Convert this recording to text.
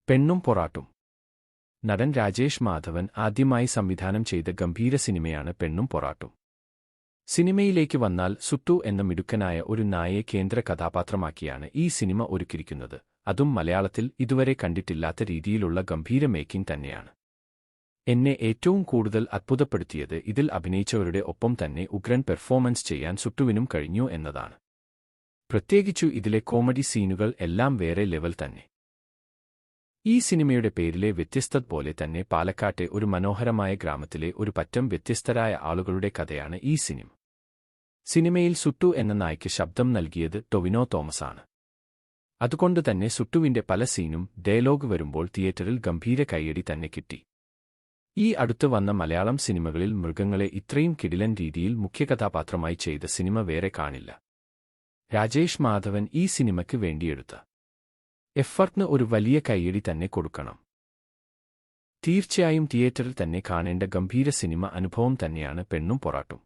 പെണ്ണും പൊറാട്ടും. നടൻ രാജേഷ് മാധവൻ ആദ്യമായി സംവിധാനം ചെയ്ത ഗംഭീര സിനിമയാണ് പെണ്ണും പൊറാട്ടും. സിനിമയിലേക്ക് വന്നാൽ സുട്ടു എന്ന മിടുക്കനായ ഒരു നായയെ കേന്ദ്ര കഥാപാത്രമാക്കിയാണ് ഈ സിനിമ ഒരുക്കിയിരിക്കുന്നത്. അതും മലയാളത്തിൽ ഇതുവരെ കണ്ടിട്ടില്ലാത്ത രീതിയിലുള്ള ഗംഭീര മേക്കിംഗ് തന്നെയാണ്. എന്നെ ഏറ്റവും കൂടുതൽ അത്ഭുതപ്പെടുത്തിയത് ഇതിൽ അഭിനയിച്ചവരുടെ ഒപ്പം തന്നെ ഉഗ്രൻ പെർഫോമൻസ് ചെയ്യാൻ സുട്ടുവിനും കഴിഞ്ഞു എന്നതാണ്. പ്രത്യേകിച്ചു ഇതിലെ കോമഡി സീനുകൾ എല്ലാം വേറെ ലെവൽ തന്നെ. ഈ സിനിമയുടെ പേരിലെ വ്യത്യസ്തത പോലെ തന്നെ പാലക്കാട്ടെ ഒരു മനോഹരമായ ഗ്രാമത്തിലെ ഒരു പറ്റം വ്യത്യസ്തരായ ആളുകളുടെ കഥയാണ് ഈ സിനിമ. സിനിമയിൽ സുട്ടു എന്ന നായ്ക്ക് ശബ്ദം നൽകിയത് ടൊവിനോ തോമസാണ്. അതുകൊണ്ട് തന്നെ സുട്ടുവിന്റെ പല സീനും ഡയലോഗ് വരുമ്പോൾ തിയേറ്ററിൽ ഗംഭീര കയ്യടി തന്നെ കിട്ടി. ഈ അടുത്ത് വന്ന മലയാളം സിനിമകളിൽ മൃഗങ്ങളെ ഇത്രയും കിടിലൻ രീതിയിൽ മുഖ്യകഥാപാത്രമായി ചെയ്ത സിനിമ വേറെ കാണില്ല. രാജേഷ് മാധവൻ ഈ സിനിമയ്ക്ക് വേണ്ടിയെടുത്ത എഫർട്ടിന് ഒരു വലിയ കയ്യടി തന്നെ കൊടുക്കണം. തീർച്ചയായും തിയേറ്ററിൽ തന്നെ കാണേണ്ട ഗംഭീര സിനിമ അനുഭവം തന്നെയാണ് പെണ്ണും പൊറാട്ടും.